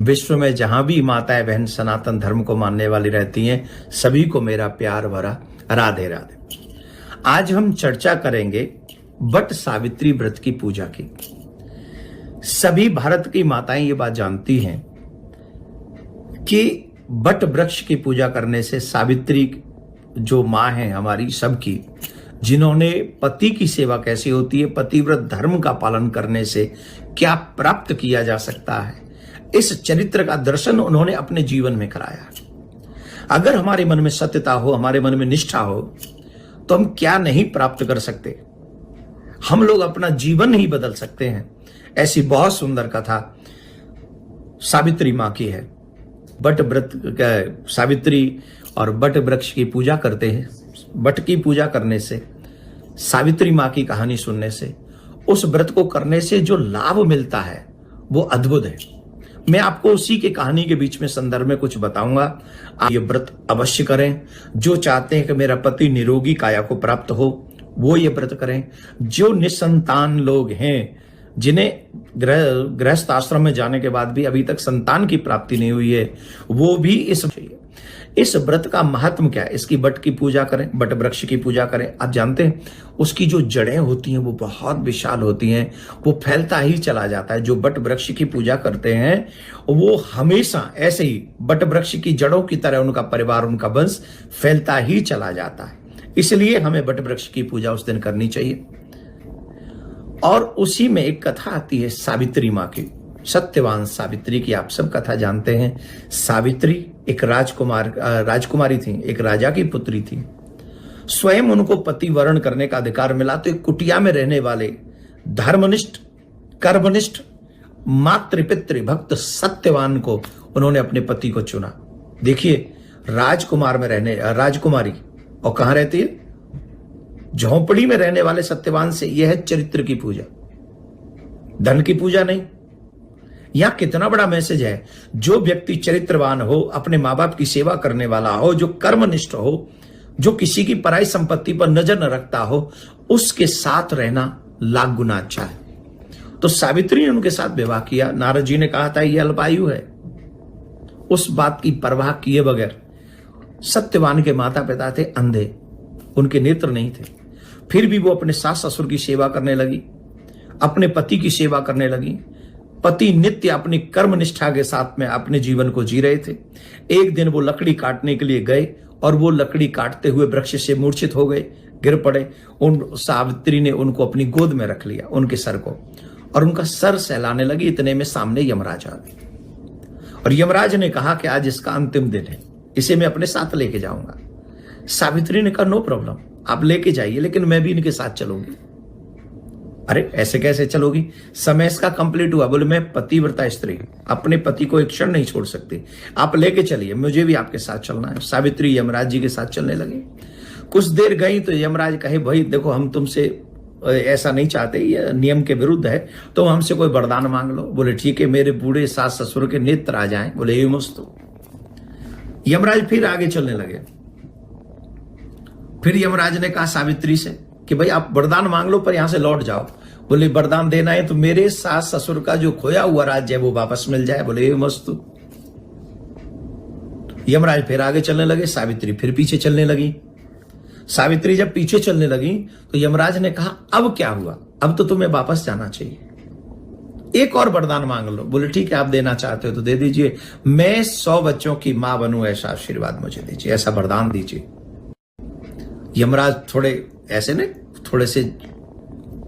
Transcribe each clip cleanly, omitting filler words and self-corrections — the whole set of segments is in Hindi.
विश्व में जहां भी माताएं बहन सनातन धर्म को मानने वाली रहती हैं, सभी को मेरा प्यार भरा राधे राधे। आज हम चर्चा करेंगे वट सावित्री व्रत की पूजा की। सभी भारत की माताएं ये बात जानती हैं कि वट वृक्ष की पूजा करने से सावित्री जो माँ है हमारी सबकी, जिन्होंने पति की सेवा कैसी होती है, पतिव्रत धर्म का पालन करने से क्या प्राप्त किया जा सकता है, इस चरित्र का दर्शन उन्होंने अपने जीवन में कराया। अगर हमारे मन में सत्यता हो, हमारे मन में निष्ठा हो, तो हम क्या नहीं प्राप्त कर सकते। हम लोग अपना जीवन ही बदल सकते हैं। ऐसी बहुत सुंदर कथा सावित्री माँ की है। वट व्रत सावित्री और वट वृक्ष की पूजा करते हैं। वट की पूजा करने से, सावित्री माँ की कहानी सुनने से, उस व्रत को करने से जो लाभ मिलता है वो अद्भुत है। मैं आपको उसी के कहानी के बीच में संदर्भ में कुछ बताऊंगा। आप ये व्रत अवश्य करें। जो चाहते हैं कि मेरा पति निरोगी काया को प्राप्त हो, वो ये व्रत करें। जो निसंतान लोग हैं, जिन्हें गृहस्थ आश्रम में जाने के बाद भी अभी तक संतान की प्राप्ति नहीं हुई है, वो भी इस व्रत का महत्व क्या है, इसकी वट की पूजा करें, वट वृक्ष की पूजा करें। आप जानते हैं उसकी जो जड़ें होती हैं वो बहुत विशाल होती हैं, वो फैलता ही चला जाता है। जो वट वृक्ष की पूजा करते हैं वो हमेशा ऐसे ही वट वृक्ष की जड़ों की तरह उनका परिवार, उनका वंश फैलता ही चला जाता है। इसलिए हमें वट वृक्ष की पूजा उस दिन करनी चाहिए। और उसी में एक कथा आती है सावित्री माँ की, सत्यवान सावित्री की। आप सब कथा जानते हैं। सावित्री एक राजकुमारी थी, एक राजा की पुत्री थी। स्वयं उनको पति वरण करने का अधिकार मिला तो एक कुटिया में रहने वाले धर्मनिष्ठ, कर्मनिष्ठ, मातृपितृ भक्त सत्यवान को उन्होंने अपने पति को चुना। देखिए, राजकुमारी और कहां रहती है, झोंपड़ी में रहने वाले सत्यवान से यह है चरित्र की पूजा, धन की पूजा नहीं। यहां कितना बड़ा मैसेज है। जो व्यक्ति चरित्रवान हो, अपने मां बाप की सेवा करने वाला हो, जो कर्मनिष्ठ हो, जो किसी की पराई संपत्ति पर नजर न रखता हो, उसके साथ रहना लाख गुना अच्छा है। तो सावित्री ने उनके साथ विवाह किया। नारद जी ने कहा था यह अल्पायु है। उस बात की परवाह किए बगैर, सत्यवान के माता पिता थे अंधे, उनके नेत्र नहीं थे, फिर भी वो अपने सास ससुर की सेवा करने लगी, अपने पति की सेवा करने लगी। पति नित्य अपनी कर्म निष्ठा के साथ में अपने जीवन को जी रहे थे। एक दिन वो लकड़ी काटने के लिए गए और वो लकड़ी काटते हुए वृक्ष से मूर्छित हो गए, गिर पड़े। सावित्री ने उनको अपनी गोद में रख लिया, उनके सर को, और उनका सर सहलाने लगी। इतने में सामने यमराज आ गए और यमराज ने कहा कि आज इसका अंतिम दिन है, इसे मैं अपने साथ लेके जाऊंगा। सावित्री ने कहा नो प्रॉब्लम, आप लेके जाइए, लेकिन मैं भी इनके साथ चलूंगी। अरे ऐसे कैसे चलोगी, समय इसका कंप्लीट हुआ। बोले मैं पतिव्रता स्त्री, अपने पति को एक क्षण नहीं छोड़ सकती, आप लेके चलिए, मुझे भी आपके साथ चलना है। सावित्री यमराज जी के साथ चलने लगी। कुछ देर गई तो यमराज कहे भाई देखो, हम तुमसे ऐसा नहीं चाहते, ये नियम के विरुद्ध है, तो हमसे कोई वरदान मांग लो। बोले ठीक है, मेरे बूढ़े सास ससुर के नेत्र आ जाएं। बोले ये मस्त। यमराज फिर आगे चलने लगे। फिर यमराज ने कहा सावित्री से कि भाई आप वरदान मांग लो पर यहां से लौट जाओ। बोले वरदान देना है तो मेरे सास ससुर का जो खोया हुआ राज्य है वो वापस मिल जाए। बोले मस्त। यमराज फिर आगे चलने लगे, सावित्री फिर पीछे चलने लगी। सावित्री जब पीछे चलने लगी तो यमराज ने कहा अब क्या हुआ, अब तो तुम्हें वापस जाना चाहिए, एक और वरदान मांग लो। बोले ठीक है, आप देना चाहते हो तो दे दीजिए, मैं 100 बच्चों की मां बनूं, ऐसा आशीर्वाद मुझे दीजिए, ऐसा वरदान दीजिए। यमराज थोड़े ऐसे ने थोड़े से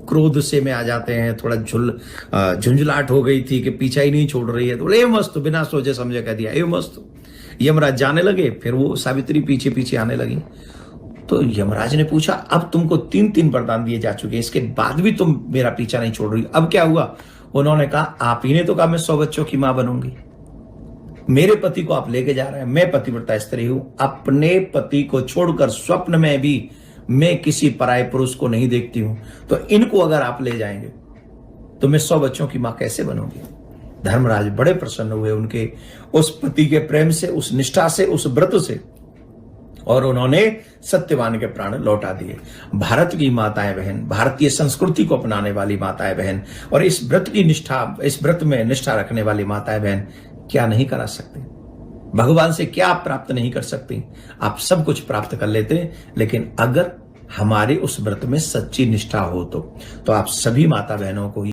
क्रोध से में आ जाते हैं, थोड़ा झुंझलाहट हो गई थी कि पीछा ही नहीं छोड़ रही है। तो बोले मस्त, बिना सोचे समझे कह दिया ए मस्त। यमराज जाने लगे, फिर वो सावित्री पीछे पीछे आने लगी। तो यमराज ने पूछा अब तुमको 3-3 वरदान दिए जा चुके हैं, इसके बाद भी तुम मेरा पीछा नहीं छोड़ रही, अब क्या हुआ? उन्होंने कहा आप ही ने तो कहा मैं 100 बच्चों की मां बनूंगी, मेरे पति को आप लेके जा रहे हैं, मैं पतिव्रता स्त्री हूं, अपने पति को छोड़कर स्वप्न में भी मैं किसी पराये पुरुष को नहीं देखती हूं, तो इनको अगर आप ले जाएंगे तो मैं 100 बच्चों की मां कैसे बनूंगी? धर्मराज बड़े प्रसन्न हुए उनके उस पति के प्रेम से, उस निष्ठा से, उस व्रत से, और उन्होंने सत्यवान के प्राण लौटा दिए। भारत की माताएं बहन, भारतीय संस्कृति को अपनाने वाली माताएं बहन, और इस व्रत की निष्ठा, इस व्रत में निष्ठा रखने वाली माताएं बहन, क्या नहीं करा सकते, भगवान से क्या आप प्राप्त नहीं कर सकते, आप सब कुछ प्राप्त कर लेते। लेकिन अगर हमारे उस व्रत में सच्ची निष्ठा हो तो आप सभी माता बहनों को